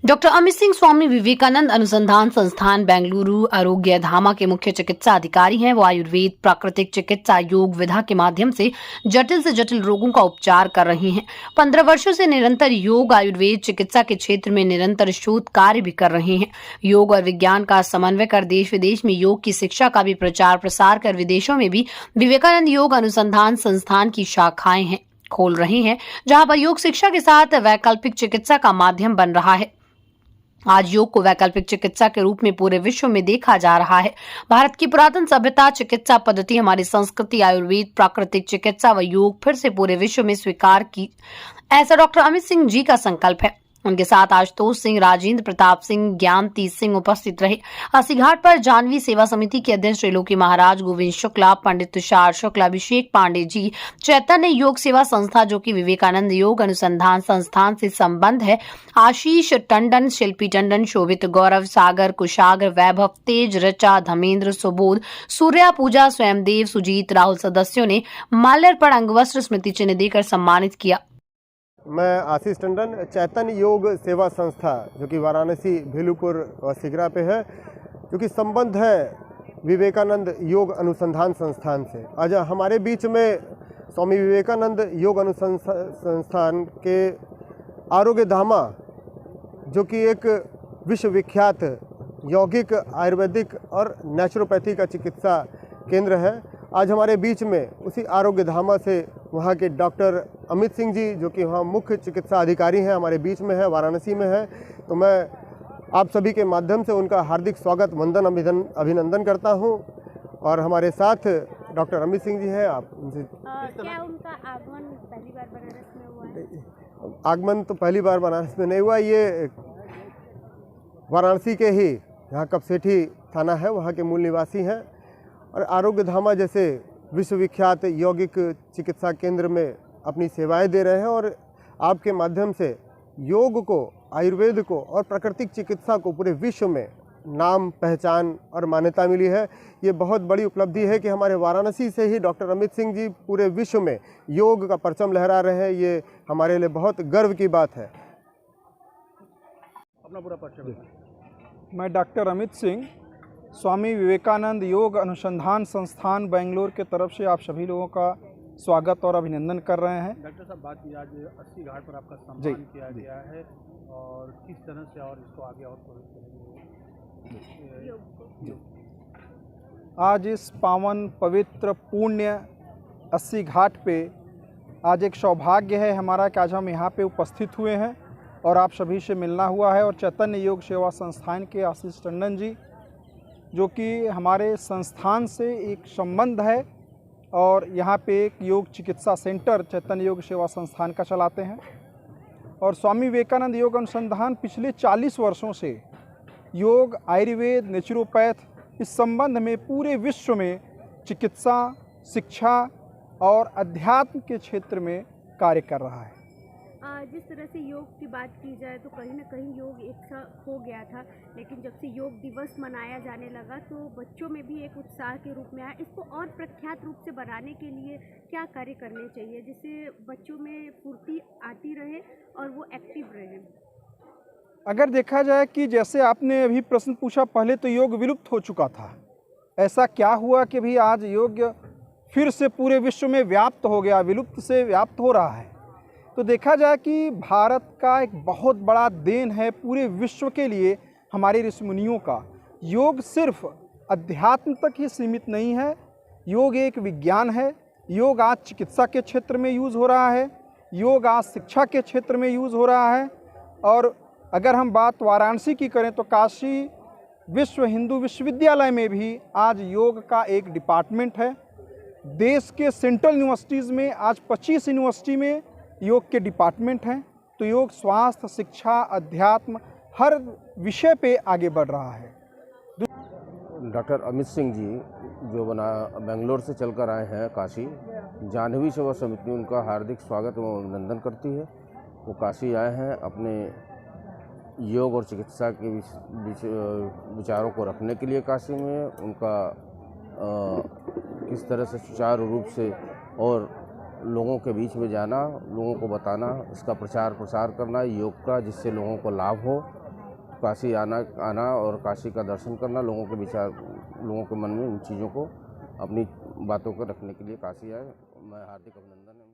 Doctor Amit Singh Swami Vivekananda अनुसंधान संस्थान बेंगलुरु आरोग्य धामा के मुख्य चिकित्सा अधिकारी हैं। वो आयुर्वेद, प्राकृतिक चिकित्सा, योग विधा के माध्यम से जटिल रोगों का उपचार कर रही हैं। 15 वर्षों से निरंतर योग आयुर्वेद चिकित्सा के क्षेत्र में निरंतर शोध कार्य भी कर रहे हैं। योग और विज्ञान का समन्वय कर देश विदेश में योग की शिक्षा का भी प्रचार प्रसार कर विदेशों में भी विवेकानंद योग अनुसंधान संस्थान की शाखाएं खोल रहे हैं, जहां पर योग शिक्षा के साथ वैकल्पिक चिकित्सा का माध्यम बन रहा है। आज योग को वैकल्पिक चिकित्सा के रूप में पूरे विश्व में देखा जा रहा है। भारत की पुरातन सभ्यता, चिकित्सा पद्धति, हमारी संस्कृति, आयुर्वेद, प्राकृतिक चिकित्सा व योग फिर से पूरे विश्व में स्वीकार की, ऐसा डॉक्टर अमित सिंह जी का संकल्प है। उनके साथ आशुतोष सिंह, राजेंद्र प्रताप सिंह, ज्ञानतीत सिंह उपस्थित रहे। अस्सी घाट पर जानवी सेवा समिति के अध्यक्ष त्रिलोकी महाराज, गोविंद शुक्ला, पंडित तुषार शुक्ला, अभिषेक पांडे जी, चैतन्य योग सेवा संस्था जो कि विवेकानंद योग अनुसंधान संस्थान से संबंध है, आशीष टंडन, शिल्पी टंडन, शोभित गौरव, सागर, कुशाग्र, वैभव, तेज, ऋचा, धर्मेंद्र, सुबोध, सूर्या, पूजा, स्वयंदेव, सुजीत, राहुल सदस्यों ने माल्यार्पण, अंगवस्त्र, स्मृति चिन्ह देकर सम्मानित किया। मैं आशीष टंडन, चैतन्य योग सेवा संस्था जो कि वाराणसी, भेलुपुर और सिगरा पे है, जो कि संबंध है विवेकानंद योग अनुसंधान संस्थान से। आज हमारे बीच में स्वामी विवेकानंद योग अनुसंधान संस्थान के आरोग्य धामा जो कि एक विश्वविख्यात यौगिक, आयुर्वेदिक और नेचुरोपैथी का चिकित्सा केंद्र है। आज हमारे बीच में उसी आरोग्य धामा से वहाँ के डॉक्टर अमित सिंह जी जो कि वहाँ मुख्य चिकित्सा अधिकारी हैं, हमारे बीच में है, वाराणसी में है। तो मैं आप सभी के माध्यम से उनका हार्दिक स्वागत, वंदन, अभिनंदन करता हूँ। और हमारे साथ डॉक्टर अमित सिंह जी हैं। आप उनसे क्या उनका आगमन पहली बार बनारस में हुआ है? आगमन तो पहली बार बनारस में नहीं हुआ, ये वाराणसी के ही यहाँ कपसेठी थाना है, वहाँ के मूल निवासी हैं। और आरोग्य धामा जैसे विश्वविख्यात यौगिक चिकित्सा केंद्र में अपनी सेवाएं दे रहे हैं और आपके माध्यम से योग को, आयुर्वेद को और प्राकृतिक चिकित्सा को पूरे विश्व में नाम, पहचान और मान्यता मिली है। ये बहुत बड़ी उपलब्धि है कि हमारे वाराणसी से ही डॉक्टर अमित सिंह जी पूरे विश्व में योग का परचम लहरा रहे हैं। ये हमारे लिए बहुत गर्व की बात है। अपना पूरा परिचय। मैं डॉक्टर अमित सिंह, स्वामी विवेकानंद योग अनुसंधान संस्थान बेंगलोर के तरफ से आप सभी लोगों का स्वागत और अभिनंदन कर रहे हैं। डॉक्टर साहब, बात की आज 80 घाट पर आपका सम्मान किया गया है और किस तरह से और इसको आगे और आज इस पावन, पवित्र, पुण्य 80 घाट पे आज एक सौभाग्य है हमारा कि आज हम यहाँ पे उपस्थित हुए हैं और आप सभी से मिलना हुआ है। और चैतन्य योग सेवा संस्थान के आशीष टंडन जी जो कि हमारे संस्थान से एक संबंध है और यहाँ पे एक योग चिकित्सा सेंटर चैतन्य योग सेवा संस्थान का चलाते हैं। और स्वामी विवेकानंद योग अनुसंधान पिछले 40 वर्षों से योग, आयुर्वेद, नेचुरोपैथ इस संबंध में पूरे विश्व में चिकित्सा, शिक्षा और अध्यात्म के क्षेत्र में कार्य कर रहा है। जिस तरह से योग की बात की जाए तो कहीं ना कहीं योग एक सा हो गया था, लेकिन जब से योग दिवस मनाया जाने लगा तो बच्चों में भी एक उत्साह के रूप में आया। इसको और प्रख्यात रूप से बनाने के लिए क्या कार्य करने चाहिए जिससे बच्चों में फुर्ती आती रहे और वो एक्टिव रहे? अगर देखा जाए कि जैसे आपने अभी प्रश्न पूछा, पहले तो योग विलुप्त हो चुका था। ऐसा क्या हुआ कि भी आज योग फिर से पूरे विश्व में व्याप्त हो गया, विलुप्त से व्याप्त हो रहा है? तो देखा जाए कि भारत का एक बहुत बड़ा देन है पूरे विश्व के लिए हमारे ऋषि मुनियों का। योग सिर्फ अध्यात्म तक ही सीमित नहीं है, योग एक विज्ञान है। योग आज चिकित्सा के क्षेत्र में यूज़ हो रहा है, योग आज शिक्षा के क्षेत्र में यूज़ हो रहा है। और अगर हम बात वाराणसी की करें तो काशी विश्व हिंदू विश्वविद्यालय में भी आज योग का एक डिपार्टमेंट है। देश के सेंट्रल यूनिवर्सिटीज़ में आज 25 यूनिवर्सिटी में योग के डिपार्टमेंट हैं। तो योग स्वास्थ्य, शिक्षा, अध्यात्म हर विषय पे आगे बढ़ रहा है। डॉक्टर अमित सिंह जी जो बेंगलोर से चलकर आए हैं काशी, जानवी सेवा समिति उनका हार्दिक स्वागत एवं अभिनंदन करती है। वो काशी आए हैं अपने योग और चिकित्सा के विचारों को रखने के लिए काशी में। उनका किस तरह से सुचारू रूप से और लोगों के बीच में जाना, लोगों को बताना, इसका प्रचार प्रसार करना योग का, जिससे लोगों को लाभ हो काशी आना और काशी का दर्शन करना, लोगों के विचार, लोगों के मन में इन चीज़ों को, अपनी बातों को रखने के लिए काशी आए। मैं हार्दिक अभिनंदन